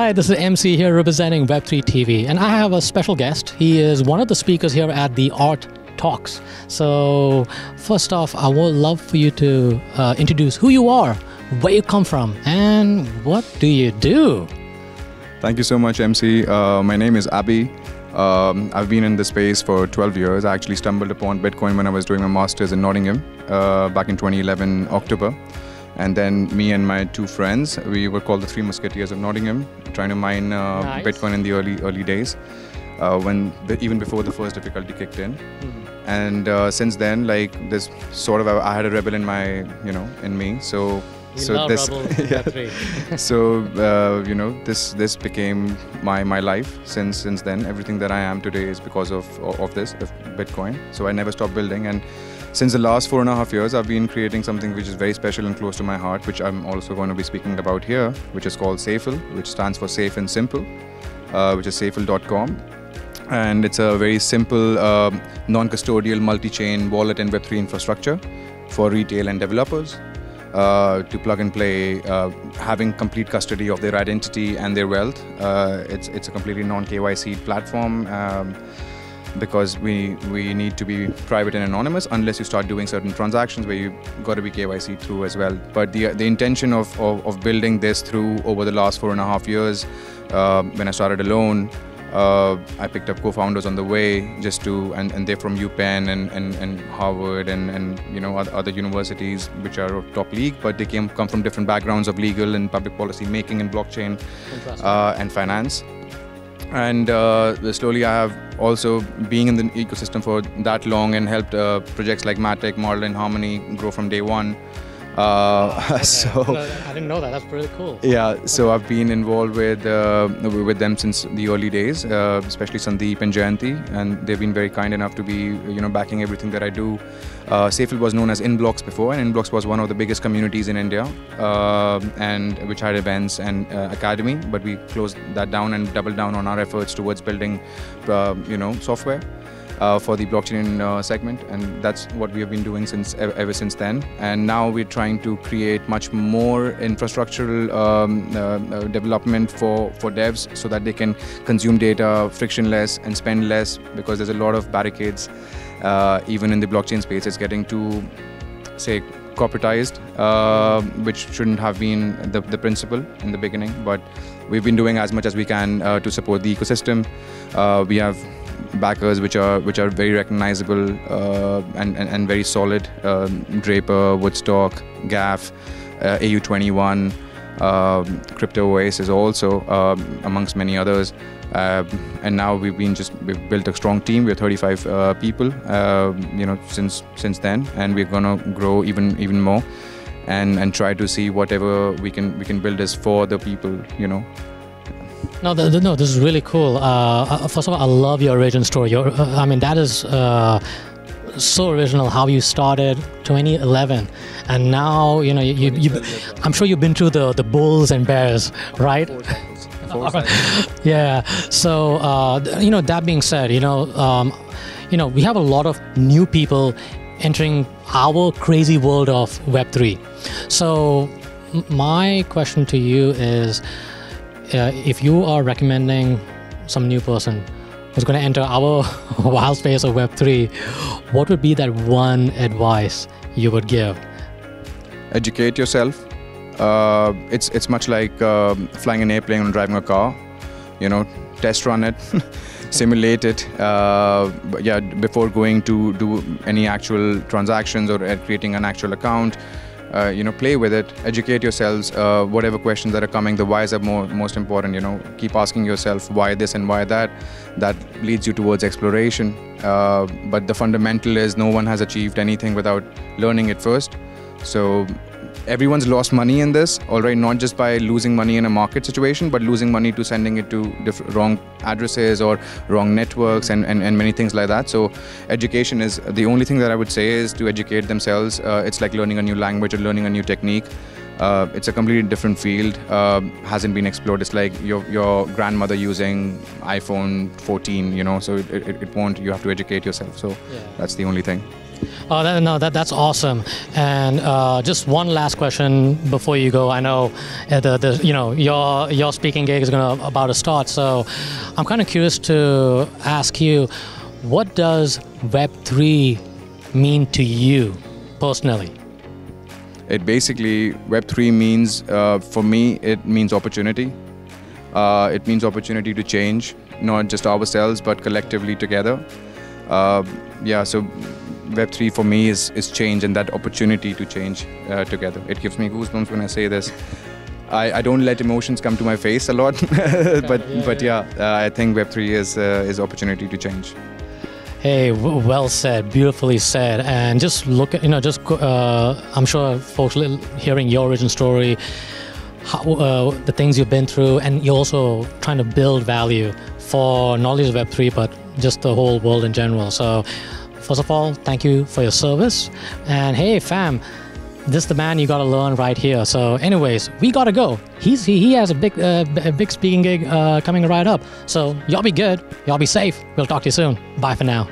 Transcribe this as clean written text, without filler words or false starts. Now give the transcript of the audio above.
Hi, this is MC here representing Web3 TV, and I have a special guest. He is one of the speakers here at the Art Talks. So first off, I would love for you to introduce who you are, where you come from, and what do you do? Thank you so much, MC. My name is Abhi. I've been in this space for 12 years. I actually stumbled upon Bitcoin when I was doing my master's in Nottingham back in 2011, October. And then me and my two friends, we were called the Three Musketeers of Nottingham, trying to mine Nice. Bitcoin in the early days, even before the first difficulty kicked in. And since then, like this sort of, I had a rebel in my, in me. So love this, rebels in Web3. so this became my life since then. Everything that I am today is because of Bitcoin. So I never stopped building, and since the last 4.5 years, I've been creating something which is very special and close to my heart, which I'm also going to be speaking about here, which is called Safle, which stands for Safe and Simple, which is safle.com. And it's a very simple, non-custodial, multi-chain wallet and Web3 infrastructure for retail and developers to plug and play, having complete custody of their identity and their wealth. It's a completely non-KYC platform. Because we need to be private and anonymous unless you start doing certain transactions where you got to be KYC through as well. But the intention of building this through over the last 4.5 years, when I started alone, I picked up co-founders on the way just to, and they're from UPenn and Harvard and other universities which are of top league, but they come from different backgrounds of legal and public policy making and blockchain and finance. And slowly I have also being in the ecosystem for that long and helped projects like Matic, Model and Harmony grow from day one. Okay. So No, I didn't know that. That's pretty cool. yeah, so I've been involved with them since the early days, especially Sandeep and Jayanti, and they've been very kind enough to be backing everything that I do. Safle was known as Inblocks before, and Inblocks was one of the biggest communities in India, and which had events and academy, but we closed that down and doubled down on our efforts towards building software for the blockchain segment, and that's what we have been doing ever since then. And now we're trying to create much more infrastructural development for devs so that they can consume data frictionless and spend less, because there's a lot of barricades even in the blockchain space. It's getting too, say, corporatized, which shouldn't have been the principle in the beginning, but we've been doing as much as we can to support the ecosystem. We have backers which are very recognizable and very solid. Draper, Woodstock, GAF, AU21, Crypto Oasis also, amongst many others. And now we've built a strong team. We're 35 people, since then, and we're gonna grow even more, and try to see whatever we can build is for the people, No, this is really cool. First of all, I love your origin story. That is so original. How you started 2011, and now I'm sure you've been through the bulls and bears, right? Yeah. So that being said, we have a lot of new people entering our crazy world of Web3. So my question to you is, if you are recommending some new person who's going to enter our wild space of Web3, what would be that one advice you would give? Educate yourself. It's much like flying an airplane or driving a car. Test run it, simulate it. But yeah, before going to do any actual transactions or creating an actual account. Play with it, educate yourselves, whatever questions that are coming, the whys are most important, keep asking yourself why this and why that. That leads you towards exploration. But the fundamental is no one has achieved anything without learning it first. So everyone's lost money in this, all right, not just by losing money in a market situation, but losing money to sending it to wrong addresses or wrong networks and many things like that. So education is the only thing that I would say is to educate themselves. It's like learning a new language or learning a new technique. It's a completely different field, hasn't been explored. It's like your grandmother using iPhone 14, so it won't, you have to educate yourself. So yeah. That's the only thing. Oh, that's awesome. And just one last question before you go. I know your speaking gig is about to start, so I'm kind of curious to ask you, what does Web3 mean to you personally? It basically, Web3 means, for me, it means opportunity. It means opportunity to change, not just ourselves, but collectively together. So Web3 for me is change, and that opportunity to change together. It gives me goosebumps when I say this. I don't let emotions come to my face a lot, but I think Web3 is opportunity to change. Hey, well said, beautifully said. And just look at, I'm sure folks hearing your origin story, how, the things you've been through, and you're also trying to build value for not only Web3, but just the whole world in general. So first of all, thank you for your service. And hey, fam, this is the man you got to learn right here. So anyways, we got to go. He has a big speaking gig coming right up. So y'all be good. Y'all be safe. We'll talk to you soon. Bye for now.